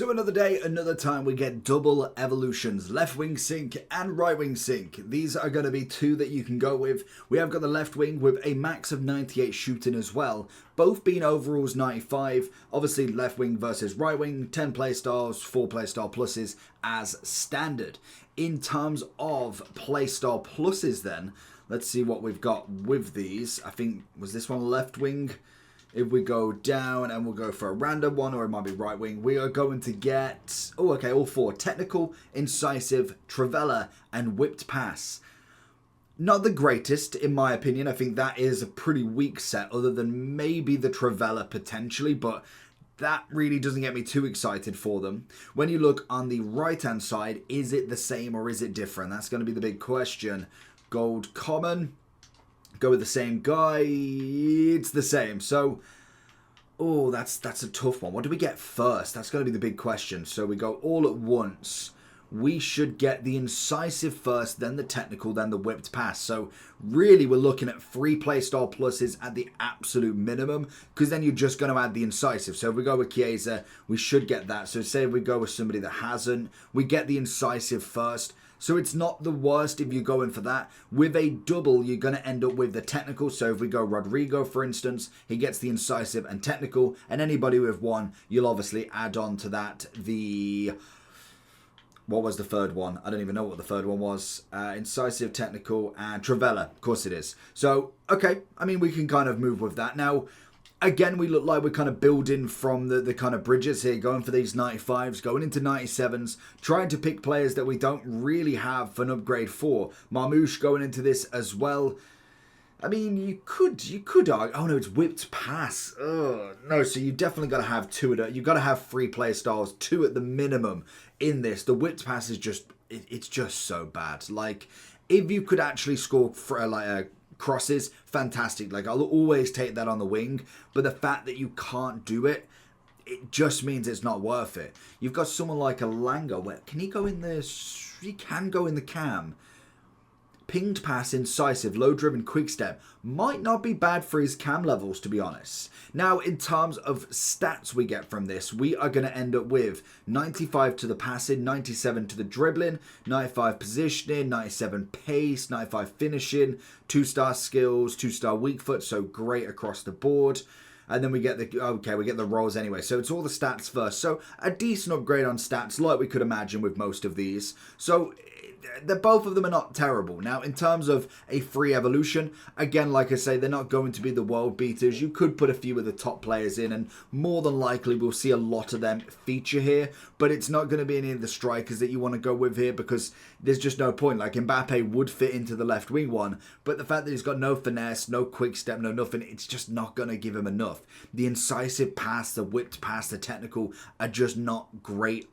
So another day, another time, we get double evolutions, left wing sync and right wing sync. These are going to be two that you can go with. We have got the left wing with a max of 98 shooting as well, both being overalls 95. Obviously left wing versus right wing, 10 playstyles, 4 playstyle pluses as standard. In terms of playstyle pluses then, let's see what we've got with these. I think, was this one left wing? If we go down and we'll go for a random one, or it might be right wing, we are going to get, oh okay, all 4. Technical, Incisive, Trivela, and Whipped Pass. Not the greatest, in my opinion. I think that is a pretty weak set, other than maybe the Trivela potentially, but that really doesn't get me too excited for them. When you look on the right-hand side, is it the same or is it different? That's going to be the big question. Gold Common. Go with the same guy. It's the same. So, oh, that's a tough one. What do we get first? That's going to be the big question. So we go all at once. We should get the Incisive first, then the Technical, then the Whipped Pass. So really we're looking at 3 playstyle pluses at the absolute minimum, because then you're just going to add the Incisive. So if we go with Chiesa, we should get that. So say if we go with somebody that hasn't, we get the Incisive first. So it's not the worst if you're going for that. With a double, you're going to end up with the Technical. So if we go Rodrigo, for instance, he gets the Incisive and Technical. And anybody with 1, you'll obviously add on to that the... What was the third one? I don't even know what the third one was. Incisive, Technical, and Trivela. Of course it is. So, okay. I mean, we can kind of move with that. Now, again, we look like we're kind of building from the kind of bridges here, going for these 95s, going into 97s, trying to pick players that we don't really have an upgrade for. Marmoush going into this as well. I mean, you could argue. Oh no, it's Whipped Pass. Ugh, no, so you definitely got to have 2. You've got to have 3 play styles, 2 at the minimum in this. The Whipped Pass is just, it's just so bad. Like, if you could actually score for crosses, fantastic. Like, I'll always take that on the wing, but the fact that you can't do it, it just means it's not worth it. You've got someone like Elanga. Where can he go in the? He can go in the cam. Pinged pass, Incisive, low driven, quick step might not be bad for his cam levels, to be honest. Now, in terms of stats we get from this, we are going to end up with 95 to the passing, 97 to the dribbling, 95 positioning, 97 pace, 95 finishing, 2-star skills, 2-star weak foot, so great across the board. And then we get the rolls anyway. So it's all the stats first. So a decent upgrade on stats, like we could imagine with most of these. So both of them are not terrible. Now, in terms of a free evolution, again, like I say, they're not going to be the world beaters. You could put a few of the top players in, and more than likely we'll see a lot of them feature here, but it's not going to be any of the strikers that you want to go with here, because there's just no point. Like, Mbappe would fit into the left wing one, but the fact that he's got no finesse, no quick step, no nothing, it's just not going to give him enough. The Incisive pass, the Whipped Pass, the Technical are just not great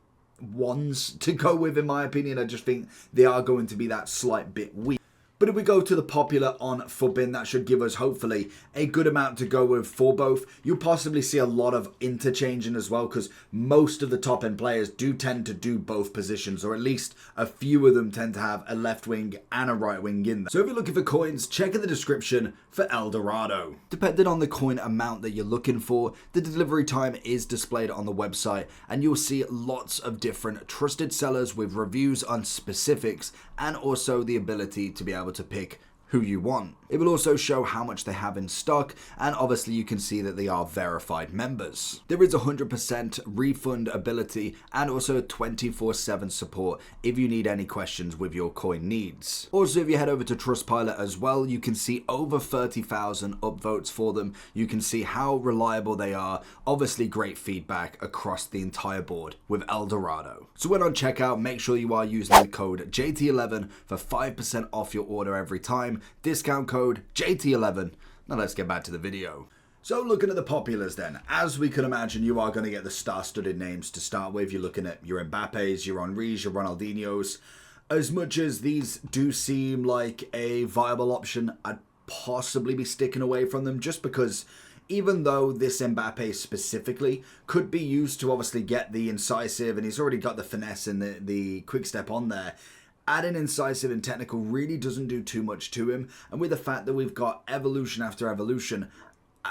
ones to go with, in my opinion. I just think they are going to be that slight bit weak. But if we go to the popular on Fubbin, that should give us hopefully a good amount to go with for both. You'll possibly see a lot of interchanging as well, because most of the top end players do tend to do both positions, or at least a few of them tend to have a left wing and a right wing in there. So if you're looking for coins, check in the description for Eldorado. Depending on the coin amount that you're looking for, the delivery time is displayed on the website, and you'll see lots of different trusted sellers with reviews on specifics, and also the ability to be able to pick who you want. It will also show how much they have in stock, and obviously you can see that they are verified members. There is 100% refund ability and also 24/7 support if you need any questions with your coin needs. Also, if you head over to Trustpilot as well, you can see over 30,000 upvotes for them. You can see how reliable they are. Obviously great feedback across the entire board with Eldorado. So when on checkout, make sure you are using the code JT11 for 5% off your order every time. Discount code JT11. Now let's get back to the video. So looking at the populars then, as we can imagine, you are going to get the star-studded names to start with. You're looking at your Mbappes, your Henrys, your Ronaldinhos. As much as these do seem like a viable option, I'd possibly be sticking away from them, just because even though this Mbappe specifically could be used to obviously get the Incisive, and he's already got the finesse and the quick step on there, adding Incisive and Technical really doesn't do too much to him. And with the fact that we've got evolution after evolution,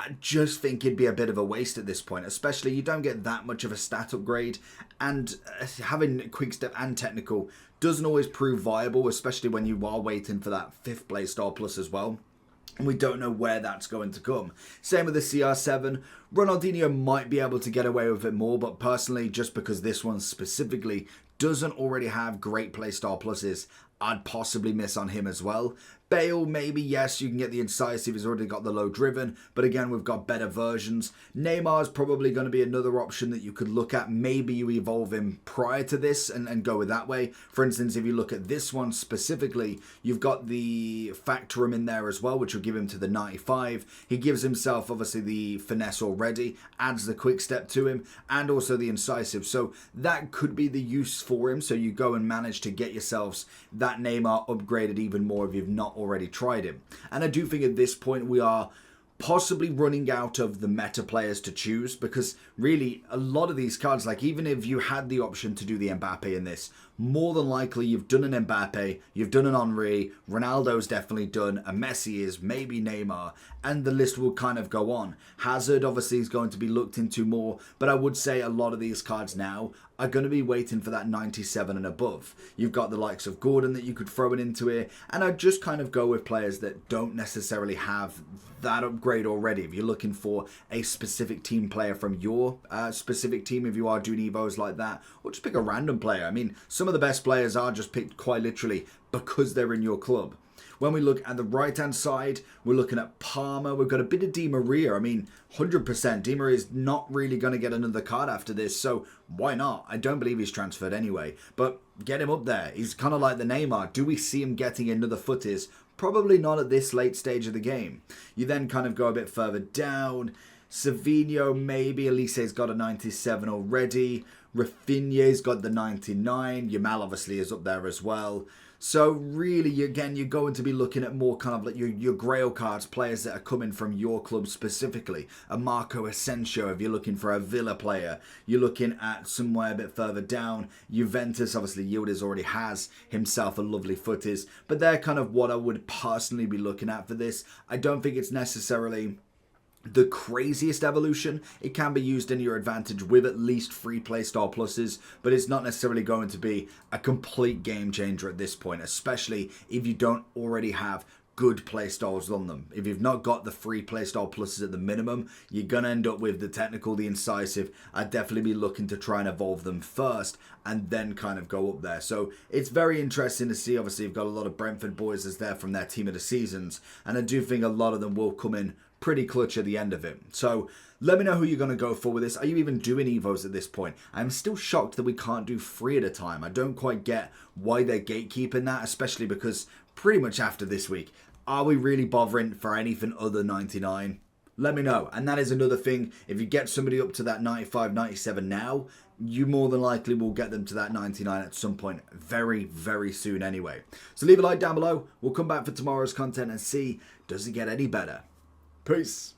I just think it'd be a bit of a waste at this point, especially you don't get that much of a stat upgrade, and having quickstep and technical doesn't always prove viable, especially when you are waiting for that 5th Playstyle Plus as well. And we don't know where that's going to come. Same with the CR7. Ronaldinho might be able to get away with it more, but personally, just because this one specifically doesn't already have great playstyle pluses, I'd possibly miss on him as well. Bale, maybe, yes, you can get the incisive, he's already got the low driven, but again, we've got better versions. Neymar's probably going to be another option that you could look at. Maybe you evolve him prior to this and go with that way. For instance, if you look at this one specifically, you've got the Factorum in there as well, which will give him to the 95. He gives himself, obviously, the finesse already, adds the quick step to him, and also the incisive. So that could be the use for him, so you go and manage to get yourselves that Neymar upgraded even more if you've not already tried him. And I do think at this point we are possibly running out of the meta players to choose, because really a lot of these cards, like even if you had the option to do the Mbappe in this, more than likely you've done an Mbappe, you've done an Henry, Ronaldo's definitely done, a Messi is, maybe Neymar, and the list will kind of go on. Hazard obviously is going to be looked into more, but I would say a lot of these cards now are going to be waiting for that 97 and above. You've got the likes of Gordon that you could throw it into here, and I'd just kind of go with players that don't necessarily have that upgrade already. If you're looking for a specific team player from your specific team, if you are doing Evos like that, or just pick a random player. I mean, some of the best players are just picked quite literally because they're in your club. When we look at the right-hand side, we're looking at Palmer. We've got a bit of Di Maria. I mean, 100%. Di Maria is not really going to get another card after this, so why not? I don't believe he's transferred anyway, but get him up there. He's kind of like the Neymar. Do we see him getting another footies? Probably not at this late stage of the game. You then kind of go a bit further down. Savinho, maybe. Elise's got a 97 already. Rafinha's got the 99. Yamal obviously is up there as well. So really, again, you're going to be looking at more kind of like your Grail cards, players that are coming from your club specifically. A Marco Asensio, if you're looking for a Villa player. You're looking at somewhere a bit further down. Juventus, obviously, Yildiz already has himself a lovely footies. But they're kind of what I would personally be looking at for this. I don't think it's necessarily the craziest evolution. It can be used in your advantage with at least 3 playstyle pluses, but it's not necessarily going to be a complete game changer at this point, especially if you don't already have good playstyles on them. If you've not got the 3 playstyle pluses at the minimum, you're going to end up with the technical, the incisive. I'd definitely be looking to try and evolve them first and then kind of go up there. So it's very interesting to see. Obviously, you've got a lot of Brentford boys as there from their team of the seasons, and I do think a lot of them will come in pretty clutch at the end of it. So let me know who you're going to go for with this. Are you even doing Evos at this point? I'm still shocked that we can't do 3 at a time. I don't quite get why they're gatekeeping that, especially because pretty much after this week, are we really bothering for anything other 99? Let me know. And that is another thing. If you get somebody up to that 95, 97 now, you more than likely will get them to that 99 at some point very, very soon anyway. So leave a like down below. We'll come back for tomorrow's content and see, does it get any better? Peace.